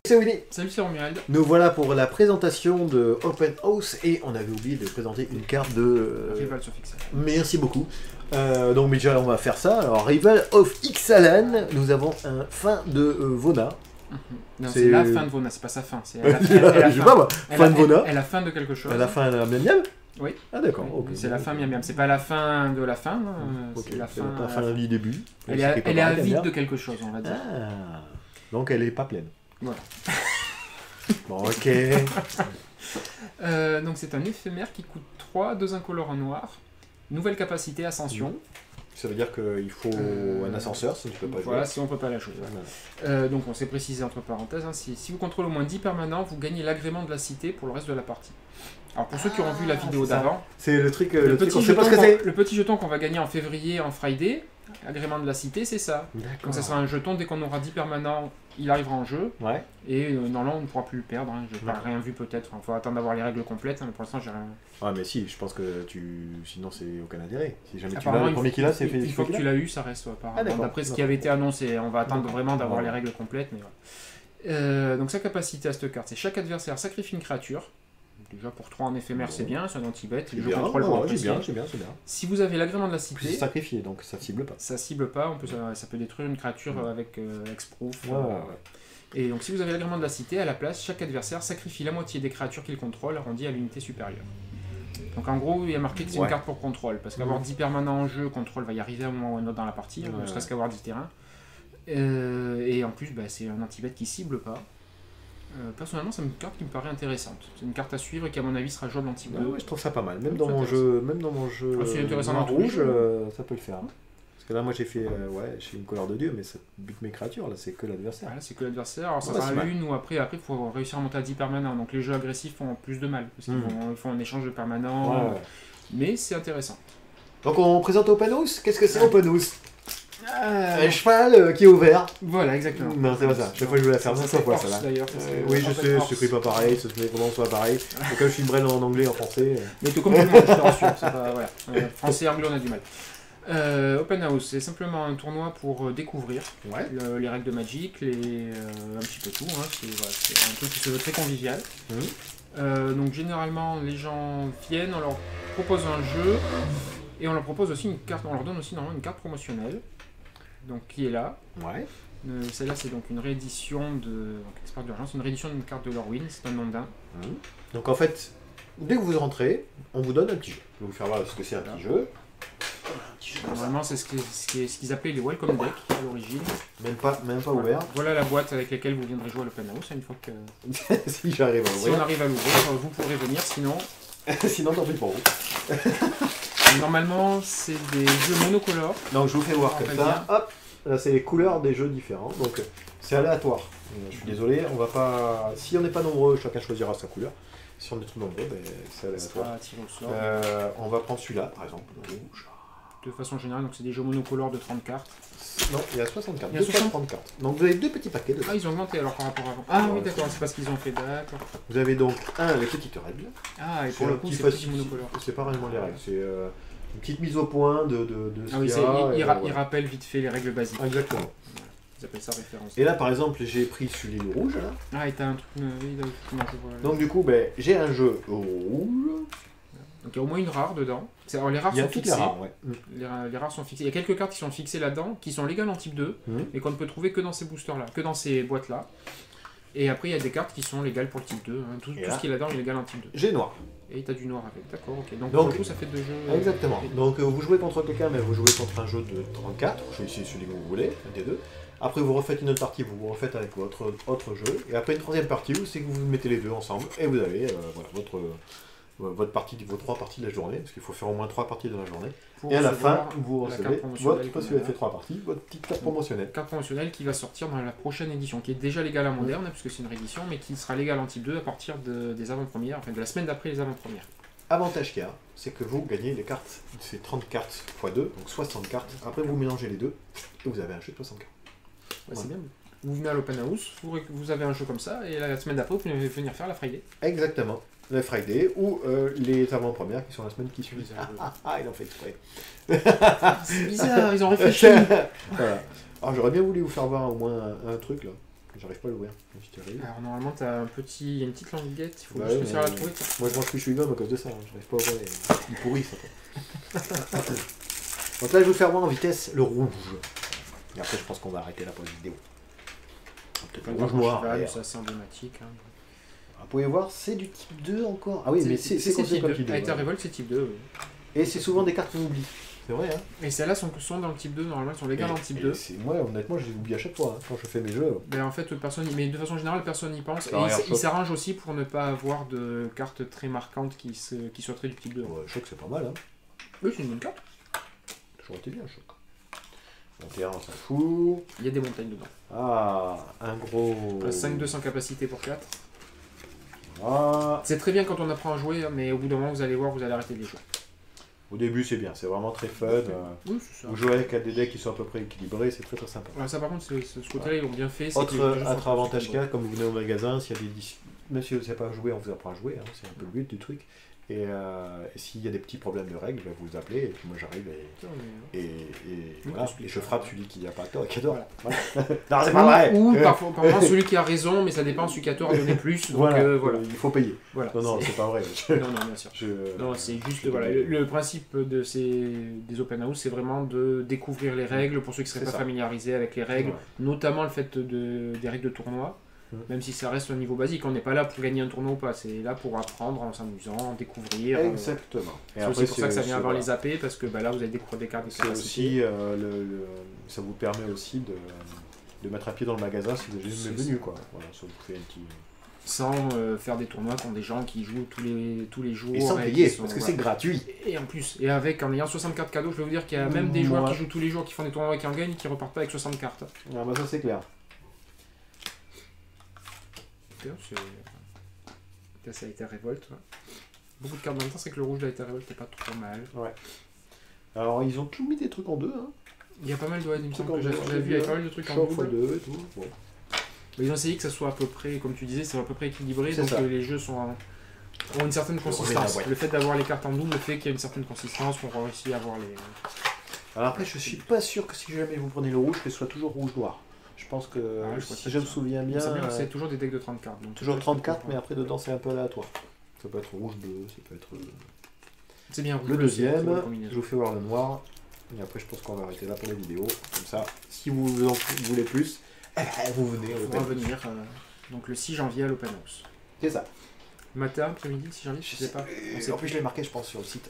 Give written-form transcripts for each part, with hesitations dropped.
C'est Winnie. Salut, c'est Romuald. Nous voilà pour la présentation de Open House et on avait oublié de présenter une carte de... Rival sur Ixalan. Merci beaucoup. Donc déjà on va faire ça. Alors Rival of Ixalan, nous avons un fin de Vona. Non, c'est la fin de Vona, c'est pas sa fin. C'est la fin. Je sais pas moi, fin de Vona. Elle a fin de quelque chose. Elle a fin de Miam Miam. Oui. Ah d'accord. Okay. C'est la fin Miam Miam. C'est pas la fin de la fin. Okay. C'est la fin du début. Elle est avide de quelque chose, on va dire. Ah. Donc elle est pas pleine. Voilà. Bon, ok. Donc c'est un éphémère qui coûte 3, 2 incolores en noir. Nouvelle capacité, ascension. Ça veut dire qu'il faut un ascenseur si tu peux pas jouer. Voilà, si on peut pas la jouer. Donc on s'est précisé entre parenthèses, hein, si vous contrôlez au moins 10 permanents, vous gagnez l'agrément de la cité pour le reste de la partie. Alors pour ceux qui auront vu la vidéo d'avant, c'est le truc, le petit jeton qu'on va gagner en février en Friday, agrément de la cité, c'est ça. Donc ça sera un jeton, dès qu'on aura 10 permanents, il arrivera en jeu. Ouais. Et normalement on ne pourra plus le perdre. Hein. Je n'ai pas rien vu peut-être. Il faut attendre d'avoir les règles complètes, hein, mais pour l'instant j'ai rien. Ah mais si, je pense que sinon c'est aucun intérêt. Si jamais tu l'as, le premier qu'il a, c'est fait. Une fois que tu l'as eu, ça reste apparemment. D'après ce qui avait été annoncé, on va attendre vraiment d'avoir les règles complètes. Mais voilà. Donc sa capacité à cette carte, c'est chaque adversaire sacrifie une créature. Déjà pour 3 en éphémère, c'est bien, c'est un anti-bête. Les jeux contrôle pour apprécier. C'est bien. Si vous avez l'agrément de la cité. C'est sacrifié, donc ça cible pas. Ça cible pas, ça peut détruire une créature avec Hexproof. Et donc si vous avez l'agrément de la cité, à la place, chaque adversaire sacrifie la moitié des créatures qu'il contrôle, arrondi à l'unité supérieure. Donc en gros, il y a marqué que c'est une carte pour contrôle, parce qu'avoir 10 permanents en jeu, contrôle va y arriver à un moment ou à un autre dans la partie, ne serait-ce qu'avoir 10 terrains. Et en plus, c'est un anti-bête qui cible pas. Personnellement, c'est une carte qui me paraît intéressante. C'est une carte à suivre et qui, à mon avis, sera jouable en anti-bête. Ouais, je trouve ça pas mal. Même dans mon jeu, c'est intéressant dans rouge, ça peut le faire. Parce que là, moi, j'ai fait une couleur de dieu, mais ça bute mes créatures. Là, c'est que l'adversaire. Voilà, c'est que l'adversaire. Alors, ça sera une ou après, il faut réussir à monter à 10 permanents. Donc, les jeux agressifs font plus de mal. Parce qu'ils font un échange de permanents. Mais c'est intéressant. Donc, on présente Open House. Qu'est-ce que c'est Open House? Un cheval qui est ouvert. Voilà, exactement. Non, c'est pas ça. Chaque fois je voulais la faire 500 fois, ça là. Oui, je sais, je n'écris pas pareil, ça se met vraiment soit pareil. Et comme je suis braille en anglais et en français. Mais tout comme tout le monde, je te rassure. Voilà. Français et anglais, on a du mal. Open House, c'est simplement un tournoi pour découvrir les règles de Magic, un petit peu tout. Hein. C'est un truc qui se veut très convivial. Donc généralement, les gens viennent, on leur propose un jeu. Et on leur propose aussi une carte, on leur donne aussi normalement une carte promotionnelle, donc qui est là. Celle-là c'est donc une réédition Expert d'urgence, une réédition d'une carte de Lorwyn, c'est un nom d'un. Donc en fait, dès que vous rentrez, on vous donne un petit jeu. Je vais vous faire voir ce que c'est un petit jeu. Normalement c'est ce qu'ils appelaient les Welcome Deck à l'origine. Même pas ouvert. Voilà la boîte avec laquelle vous viendrez jouer à l'Open House une fois que... si j'arrive à l'ouvrir. Si on arrive à l'ouvrir, vous pourrez venir, sinon... sinon tant pis pour vous. Normalement, c'est des jeux monocolores. Donc je vous fais voir comme ça. Hop, là c'est les couleurs des jeux différents. Donc c'est aléatoire. Je suis désolé, on va pas. Si on n'est pas nombreux, chacun choisira sa couleur. Si on est trop nombreux, c'est aléatoire. On va prendre celui-là, par exemple, le rouge. De façon générale, donc c'est des jeux monocolores de 30 cartes. Non, il y a 60 cartes. Il y a 30 cartes. Donc vous avez 2 petits paquets de. Ah, ils ont augmenté alors par rapport à avant. Ah oui, d'accord, c'est pas ce qu'ils ont fait, d'accord. Vous avez donc les petites règles. Ah, et pour le coup, c'est petit monocolore. C'est pas vraiment les règles, c'est une petite mise au point de ce qu'il y a. Il rappelle vite fait les règles basiques. Exactement. Ils appellent ça référence. Et là, par exemple, j'ai pris celui le rouge. Là. Ah, et t'as un truc. Donc, du coup, j'ai un jeu au rouge. Donc, il y a au moins une rare dedans. Alors, les rares sont fixées. Les rares sont fixées. Il y a quelques cartes qui sont fixées là-dedans, qui sont légales en type 2, et qu'on ne peut trouver que dans ces boosters-là, que dans ces boîtes-là. Et après, il y a des cartes qui sont légales pour le type 2. Tout ce qui est là-dedans est légal en type 2. J'ai noir. Et t'as du noir avec, d'accord, ok. Donc, pour le coup, ça fait 2 jeux. Exactement. Donc, vous jouez contre quelqu'un, mais vous jouez contre un jeu de 34. Je vais essayer celui que vous voulez, un des deux. Après, vous refaites une autre partie, vous refaites avec votre autre jeu. Et après, une troisième partie, c'est que vous mettez les deux ensemble. Et vous avez vos 3 parties de la journée. Parce qu'il faut faire au moins 3 parties de la journée. Et à la fin, vous recevez parce que vous avez fait 3 parties, votre petite carte promotionnelle. Carte promotionnelle qui va sortir dans la prochaine édition, qui est déjà légale à moderne, puisque c'est une réédition, mais qui sera légale en type 2 à partir des avant-premières, enfin de la semaine d'après les avant-premières. Avantage qu'il y a, c'est que vous gagnez les cartes, c'est 30 cartes x 2, donc 60 cartes. Après, vous mélangez les deux, et vous avez un jeu de 60 cartes. C'est bien. Vous venez à l'Open House, vous avez un jeu comme ça, et la semaine d'après, vous pouvez venir faire la Friday. Exactement. La Friday, ou les avant-premières qui sont la semaine qui suit. Ils ont fait exprès. C'est bizarre, ils ont réfléchi. Voilà. Alors j'aurais bien voulu vous faire voir au moins un truc là. J'arrive pas à l'ouvrir. Si tu arrives. Alors normalement, il y a une petite languette, il faut Ouais, juste réussir à la mais- trouver. Moi, je mange plus chewing-gum à cause de ça. J'arrive pas à ouvrir. Il pourrit, ça. Donc là, je vais vous faire voir en vitesse le rouge. Et après, je pense qu'on va arrêter là pour la vidéo. Peut-être le rouge noir. d'ailleurs. C'est assez emblématique. Hein. Vous pouvez voir, c'est du type 2 encore. Ah oui, mais c'est type considéré comme 2. type 2. Avec ta ouais. révolte, c'est type 2. Oui. Et c'est souvent des cartes qu'on oublie. C'est vrai, hein. Et celles-là sont dans le type 2, normalement, elles sont légales en type 2. Moi, honnêtement, je les oublie à chaque fois hein, quand je fais mes jeux. Ben, en fait, mais de façon générale, personne n'y pense. Ça Et regarde il s'arrange aussi pour ne pas avoir de cartes très marquantes qui soient très du type 2. Ouais, choc, c'est pas mal. Hein. Oui, c'est une bonne carte. Toujours été bien, choc. 21, on s'en fout. Il y a des montagnes dedans. Ah, un gros. 5 200 capacité pour 4. Ah. C'est très bien quand on apprend à jouer, mais au bout d'un moment, vous allez voir, vous allez arrêter de les jouer. Au début, c'est bien, c'est vraiment très fun. Oui, c'est ça. Vous jouez avec des decks qui sont à peu près équilibrés, c'est très très sympa. Ouais, ça, par contre, ce côté-là, ils l'ont bien fait. c'est que les Autre jeux sont avantage qu'il y a, équilibrés. comme vous venez au magasin, s'il y a des même si vous ne savez pas jouer, on vous apprend à jouer, hein, c'est un peu le but du truc. Et s'il y a des petits problèmes de règles, ben, vous appelez, et puis moi j'arrive voilà, et je frappe celui qui n'a pas tort et qui a tort. Voilà. Non, c'est pas vrai. Ou parfois celui qui a raison, mais ça dépend, celui qui a tort a donné plus. Donc voilà, voilà. il faut payer. Voilà, Non, c'est pas vrai. Non, bien sûr. Non, c'est juste, voilà, le principe des open house, c'est vraiment de découvrir les règles pour ceux qui ne seraient pas familiarisés avec les règles, notamment le fait des règles de tournoi. Même si ça reste au niveau basique, on n'est pas là pour gagner un tournoi ou pas, c'est là pour apprendre en s'amusant, découvrir. Exactement. C'est aussi pour ça que ça vient avant les AP, parce que là vous allez découvrir des cartes de capacité. Ça vous permet aussi de mettre un pied dans le magasin si vous êtes juste venu, quoi. Voilà, ça vous fait un petit... Sans faire des tournois contre des gens qui jouent tous les jours. Et sans payer, parce que c'est gratuit. Et en plus, en ayant 64 cadeaux, je peux vous dire qu'il y a même des joueurs qui jouent tous les jours, qui font des tournois et qui en gagnent, qui repartent pas avec 60 cartes. Ah bah ça c'est clair. Ça a été révolte. Ouais. Beaucoup de cartes dans le temps, c'est que le rouge de la été révolte n'est pas trop mal. Ouais. Alors ils ont tout mis des trucs en deux. Hein. Il y a pas mal de il me semble que j'ai vu, il y a pas mal de trucs en deux et tout. Bon. Mais ils ont essayé que ça soit à peu près, comme tu disais, c'est à peu près équilibré, donc les jeux ont une certaine consistance. Le fait d'avoir les cartes en double fait qu'il y a une certaine consistance, qu'on réussit à avoir les... Alors après, je suis pas sûr que si jamais vous prenez le rouge, que ce soit toujours rouge-noir. Je pense que, si je me souviens bien... C'est toujours des decks de 30 cartes. Donc toujours 30 cartes, mais après dedans c'est un peu aléatoire. Ça peut être rouge-bleu, ça peut être... C'est bien rouge. Le deuxième, je vous fais voir le noir. Et après je pense qu'on va arrêter là pour la vidéo. Comme ça, si vous en voulez plus, vous venez au Open venir, donc le 6 janvier à l'Open House. C'est ça. Matin, après-midi, le 6 janvier, je sais pas. En plus je l'ai marqué je pense sur le site.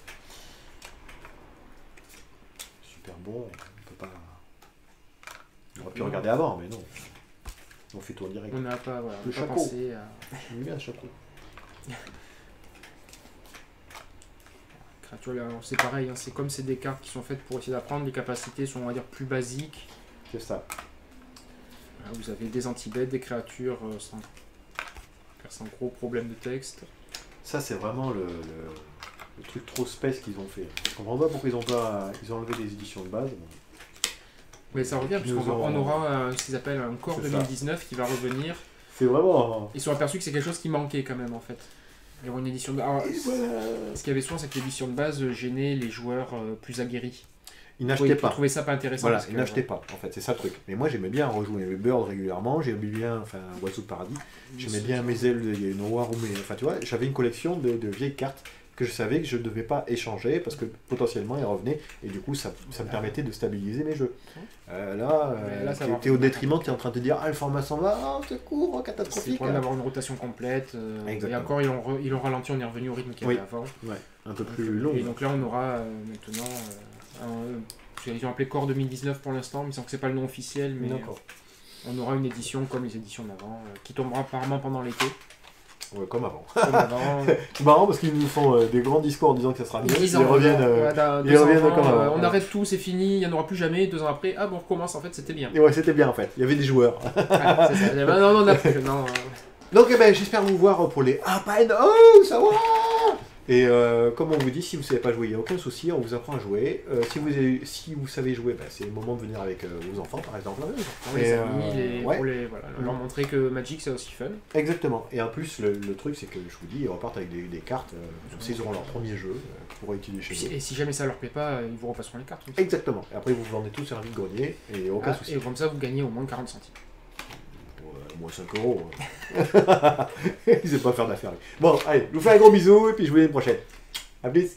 Super bon, on peut pas... On aurait pu regarder avant, mais non. On fait tout en direct. On n'a pas, voilà, le chapeau. Pensé à... J'aime bien le chapeau. C'est pareil, hein, c'est comme c'est des cartes qui sont faites pour essayer d'apprendre, les capacités sont, on va dire, plus basiques. C'est ça. Voilà, vous avez des anti-bêtes, des créatures sans gros problème de texte. Ça, c'est vraiment le truc trop space qu'ils ont fait. Je comprends pas pourquoi ils ont enlevé les éditions de base. Mais ça revient, puisqu'on aura ce qu'ils appellent un Core 2019 qui va revenir. C'est vraiment... Ils sont aperçus que c'est quelque chose qui manquait quand même, en fait. Il y aura une édition de... Alors, ce qu'il y avait souvent, c'est que l'édition de base gênait les joueurs plus aguerris. Ils n'achetaient pas. Ils trouvaient ça pas intéressant. Voilà, ils n'achetaient pas, en fait, c'est ça le truc. Mais moi, j'aimais bien rejouer mes Birds régulièrement, j'aimais bien, Oiseau de Paradis, j'aimais bien mes ailes, il y a une Noire ou mes... Enfin, tu vois, j'avais une collection de vieilles cartes que je savais que je ne devais pas échanger parce que potentiellement elles revenaient et du coup ça me permettait de stabiliser mes jeux. Là tu es au détriment, tu es en train de te dire ah le format s'en va, oh secours, catastrophique. C'est le problème d'avoir une rotation complète. Et encore ils l'ont ralenti, on est revenu au rythme qu'il y avait avant. Ouais, un peu plus long. Et donc là on aura maintenant, ils ont appelé Core 2019 pour l'instant, mais il semble que c'est pas le nom officiel, mais on aura une édition comme les éditions d'avant qui tombera apparemment pendant l'été. Ouais, comme avant. C'est marrant parce qu'ils nous font des grands discours en disant que ça sera mieux. Ils reviennent comme avant. On arrête tout, c'est fini, il n'y en aura plus jamais. 2 ans après, ah bon, on recommence, en fait, c'était bien. Et ouais, c'était bien en fait. Il y avait des joueurs. C'est ça. Non, on a plus. Non. Donc, j'espère vous voir pour les Oh, ça va. Et comme on vous dit, si vous ne savez pas jouer, il n'y a aucun souci, on vous apprend à jouer. Si vous savez jouer, c'est le moment de venir avec vos enfants, par exemple. Les amis, pour leur montrer que Magic, c'est aussi fun. Exactement. Et en plus, le truc, c'est que je vous dis, ils repartent avec des cartes. Ils auront leur premier jeu pour utiliser chez eux. Et si jamais ça leur plaît pas, ils vous repasseront les cartes. Aussi. Exactement. Et après, vous vendez tout sur un vide-grenier et aucun souci. Et comme ça, vous gagnez au moins 40 centimes. au moins 5 euros. Il sait pas faire d'affaires. Bon, allez, je vous fais un gros bisou et puis je vous dis à une prochaine. A plus.